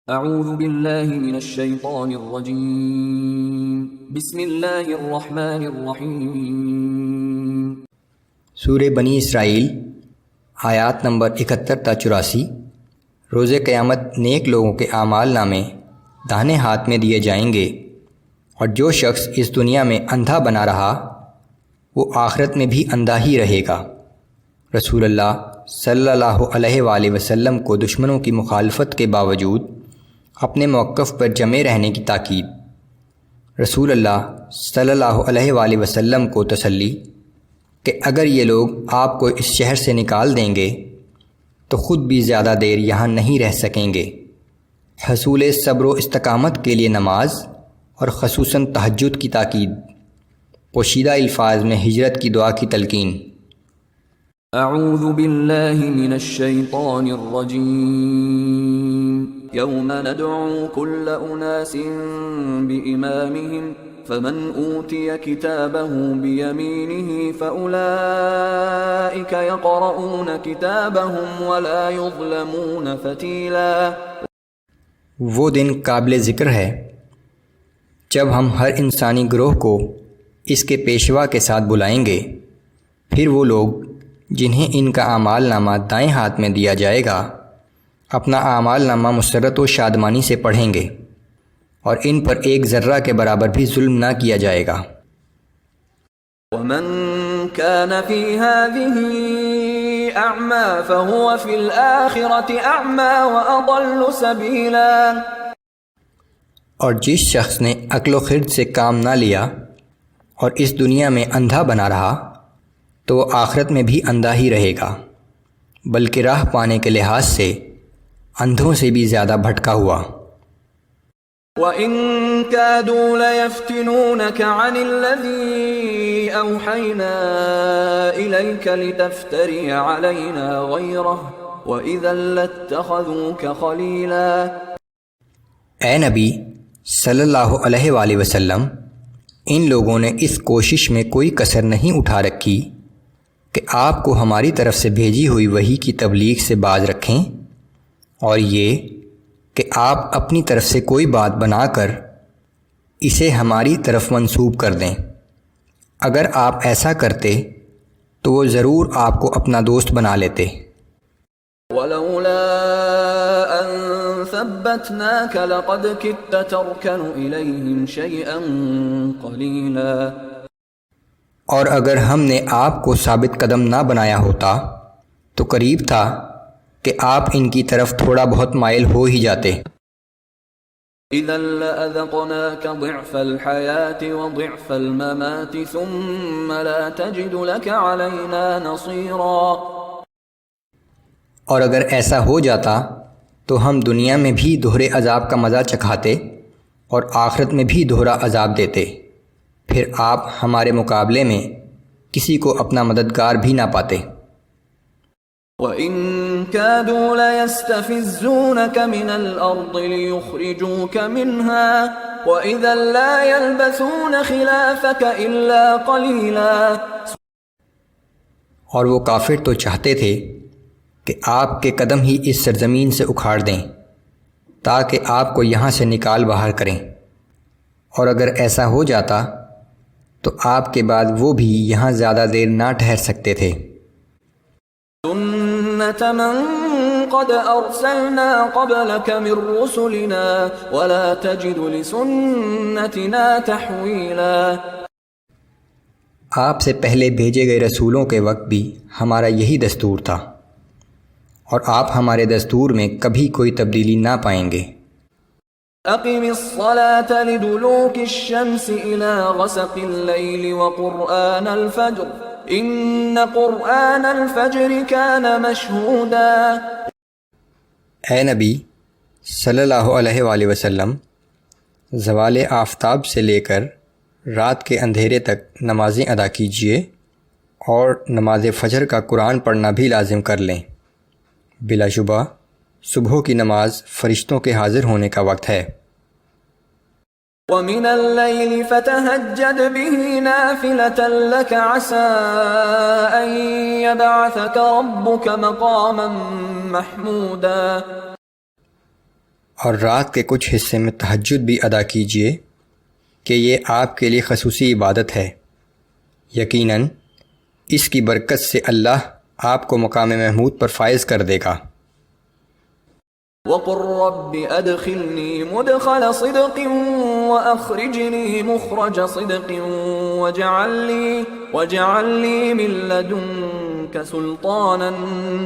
اعوذ باللہ من الشیطان الرجیم بسم اللہ الرحمن الرحیم۔ سورہ بنی اسرائیل آیات نمبر 71 تا 84۔ روز قیامت نیک لوگوں کے اعمال نامے داہنے ہاتھ میں دیے جائیں گے، اور جو شخص اس دنیا میں اندھا بنا رہا وہ آخرت میں بھی اندھا ہی رہے گا۔ رسول اللہ صلی اللہ علیہ وآلہ وسلم کو دشمنوں کی مخالفت کے باوجود اپنے موقف پر جمے رہنے کی تاکید۔ رسول اللہ صلی اللہ علیہ وآلہ وسلم کو تسلی کہ اگر یہ لوگ آپ کو اس شہر سے نکال دیں گے تو خود بھی زیادہ دیر یہاں نہیں رہ سکیں گے۔ حصول صبر و استقامت کے لیے نماز اور خصوصاً تہجد کی تاکید۔ پوشیدہ الفاظ میں ہجرت کی دعا کی تلقین۔ اعوذ باللہ من الشیطان الرجیم۔ یوم ندعو کل اناس بإمامہم فمن اوتی کتابہ بیمینہ فأولئک یقرؤون کتابہم ولا یظلمون فتیلا۔ وہ دن قابل ذکر ہے جب ہم ہر انسانی گروہ کو اس کے پیشوا کے ساتھ بلائیں گے، پھر وہ لوگ جنہیں ان کا اعمال نامہ دائیں ہاتھ میں دیا جائے گا اپنا اعمال نامہ مسرت و شادمانی سے پڑھیں گے، اور ان پر ایک ذرہ کے برابر بھی ظلم نہ کیا جائے گا۔ ومن كان في هذه أعمى فهو في الآخرة أعمى وأضل سبيلا۔ اور جس شخص نے عقل و خرد سے کام نہ لیا اور اس دنیا میں اندھا بنا رہا تو وہ آخرت میں بھی اندھا ہی رہے گا، بلکہ راہ پانے کے لحاظ سے اندھوں سے بھی زیادہ بھٹکا ہوا۔ وَإِن كَادُوا لَيَفْتِنُونَكَ عَنِ الَّذِي أَوْحَيْنَا إِلَيْكَ لِتَفْتَرِيَ عَلَيْنَا غَيْرَهُ وَإِذًا لَاتَّخَذُوكَ خَلِيلًا۔ اے نبی صلی اللہ علیہ وآلہ وسلم، ان لوگوں نے اس کوشش میں کوئی کسر نہیں اٹھا رکھی کہ آپ کو ہماری طرف سے بھیجی ہوئی وحی کی تبلیغ سے باز رکھیں، اور یہ کہ آپ اپنی طرف سے کوئی بات بنا کر اسے ہماری طرف منسوب کر دیں۔ اگر آپ ایسا کرتے تو وہ ضرور آپ کو اپنا دوست بنا لیتے۔ وَلَوْلَا أَن ثَبَّتْنَاكَ لَقَدْ كِدتَّ تَرْكَنُ إِلَيْهِمْ شَيْئًا قَلِيلًا۔ اور اگر ہم نے آپ کو ثابت قدم نہ بنایا ہوتا تو قریب تھا کہ آپ ان کی طرف تھوڑا بہت مائل ہو ہی جاتے۔ إِذًا لَأَذَقْنَاكَ ضِعْفَ الْحَيَاةِ وَضِعْفَ الْمَمَاتِ ثُمَّ لَا تَجِدُ لَكَ عَلَيْنَا نَصِيرًا۔ اور اگر ایسا ہو جاتا تو ہم دنیا میں بھی دوہرے عذاب کا مزہ چکھاتے اور آخرت میں بھی دوہرا عذاب دیتے، پھر آپ ہمارے مقابلے میں کسی کو اپنا مددگار بھی نہ پاتے۔ وَإِن كَادُوا لَيَسْتَفِزُّونَكَ مِنَ الْأَرْضِ لِيُخْرِجُوكَ مِنْهَا وَإِذًا لَا يَلْبَثُونَ خِلَافَكَ إِلَّا قَلِيلًا۔ اور وہ کافر تو چاہتے تھے کہ آپ کے قدم ہی اس سرزمین سے اکھاڑ دیں تاکہ آپ کو یہاں سے نکال باہر کریں، اور اگر ایسا ہو جاتا تو آپ کے بعد وہ بھی یہاں زیادہ دیر نہ ٹھہر سکتے تھے۔ سُنَّةَ مَن قَدْ أَرْسَلْنَا قَبْلَكَ مِن رُّسُلِنَا وَلَا تَجِدُ لِسُنَّتِنَا تَحْوِيلًا۔ آپ سے پہلے بھیجے گئے رسولوں کے وقت بھی ہمارا یہی دستور تھا، اور آپ ہمارے دستور میں کبھی کوئی تبدیلی نہ پائیں گے۔ أَقِمِ الصَّلَاةَ لِدُلُوكِ الشَّمْسِ إِلَى غَسَقِ اللَّيْلِ وَقُرْآنَ الْفَجْرِ إِنَّ قُرْآنَ الْفَجْرِ كَانَ مَشْهُودًا۔ اے نبی صلی اللہ علیہ وآلہ وسلم، زوال آفتاب سے لے کر رات کے اندھیرے تک نمازیں ادا کیجیے، اور نماز فجر کا قرآن پڑھنا بھی لازم کر لیں۔ بلا شبہ صبح کی نماز فرشتوں کے حاضر ہونے کا وقت ہے۔ وَمِنَ اللَّيْلِ فَتَهَجَّدْ بِهِ نَافِلَةً لَكَ عَسَىٰ أَن يَبْعَثَكَ رَبُّكَ مَقَامًا مَحْمُودًا۔ اور رات کے کچھ حصے میں تہجد بھی ادا کیجیے کہ یہ آپ کے لیے خصوصی عبادت ہے، یقیناً اس کی برکت سے اللہ آپ کو مقام محمود پر فائز کر دے گا۔ وَقُلْ رَبِّ أَدْخِلْنِي مُدْخَلَ صِدْقٍ وَأَخْرِجْنِي مُخْرَجَ صِدْقٍ وَاجْعَلْ لِي مِن لَّدُنكَ سُلْطَانًا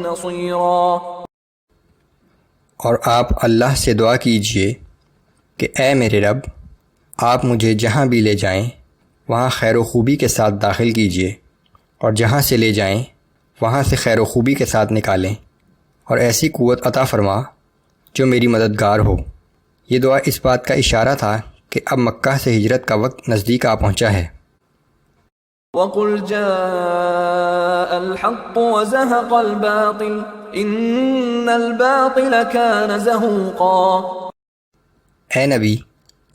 نَّصِيرًا۔ اور آپ اللہ سے دعا کیجئے کہ اے میرے رب، آپ مجھے جہاں بھی لے جائیں وہاں خیر و خوبی کے ساتھ داخل کیجئے، اور جہاں سے لے جائیں وہاں سے خیر و خوبی کے ساتھ نکالیں، اور ایسی قوت عطا فرما جو میری مددگار ہو۔ یہ دعا اس بات کا اشارہ تھا کہ اب مکہ سے ہجرت کا وقت نزدیک آ پہنچا ہے۔ وَقُلْ جَاءَ الْحَقُّ وَزَهَقَ الْبَاطِلُ إِنَّ الْبَاطِلَ كَانَ زَهُوقًا۔ اے نبی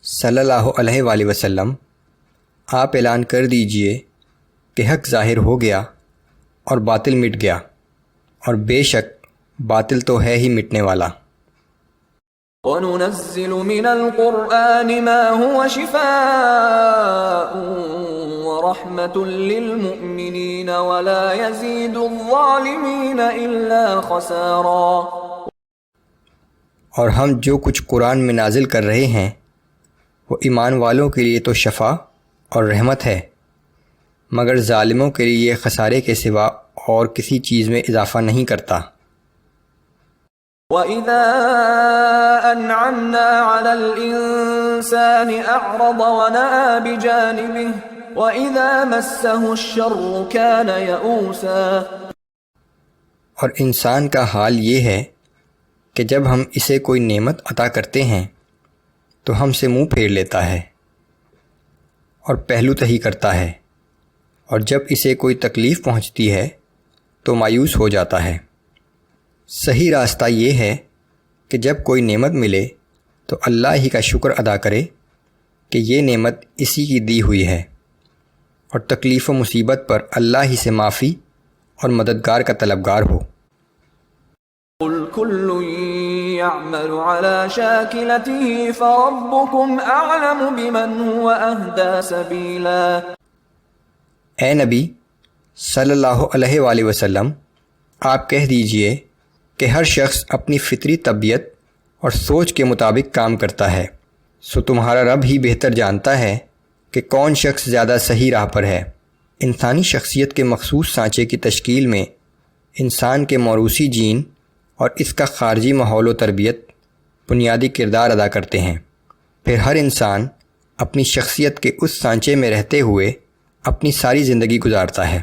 صلی اللہ علیہ وآلہ وسلم، آپ اعلان کر دیجئے کہ حق ظاہر ہو گیا اور باطل مٹ گیا، اور بے شک باطل تو ہے ہی مٹنے والا۔ وَنُنَزِّلُ مِنَ الْقُرْآنِ مَا هُوَ شِفَاءٌ وَرَحْمَةٌ لِّلْمُؤْمِنِينَ وَلَا يَزِيدُ الظَّالِمِينَ إِلَّا خَسَارًا۔ اور ہم جو کچھ قرآن میں نازل کر رہے ہیں وہ ایمان والوں کے لیے تو شفا اور رحمت ہے، مگر ظالموں کے لیے یہ خسارے کے سوا اور کسی چیز میں اضافہ نہیں کرتا۔ وَإِذَا أَنْعَمْنَا عَلَى الْإِنسَانِ أَعْرَضَ وَنَأَىٰ بِجَانِبِهِ وَإِذَا مَسَّهُ الشَّرُّ كَانَ يَئُوسًا۔ اور انسان کا حال یہ ہے کہ جب ہم اسے کوئی نعمت عطا کرتے ہیں تو ہم سے منہ پھیر لیتا ہے اور پہلو تہی کرتا ہے، اور جب اسے کوئی تکلیف پہنچتی ہے تو مایوس ہو جاتا ہے۔ صحیح راستہ یہ ہے کہ جب کوئی نعمت ملے تو اللہ ہی کا شکر ادا کرے کہ یہ نعمت اسی کی دی ہوئی ہے، اور تکلیف و مصیبت پر اللہ ہی سے معافی اور مددگار کا طلبگار ہو۔ قُلْ كُلٌّ يَعْمَلُ عَلَى شَاكِلَتِهِ فَرَبُّكُمْ أَعْلَمُ بِمَنْ هُوَ أَهْدَىٰ سَبِيلًا۔ اے نبی صلی اللہ علیہ وآلہ وسلم، آپ کہہ دیجئے کہ ہر شخص اپنی فطری طبیعت اور سوچ کے مطابق کام کرتا ہے، سو تمہارا رب ہی بہتر جانتا ہے کہ کون شخص زیادہ صحیح راہ پر ہے۔ انسانی شخصیت کے مخصوص سانچے کی تشکیل میں انسان کے موروثی جین اور اس کا خارجی ماحول و تربیت بنیادی کردار ادا کرتے ہیں۔ پھر ہر انسان اپنی شخصیت کے اس سانچے میں رہتے ہوئے اپنی ساری زندگی گزارتا ہے۔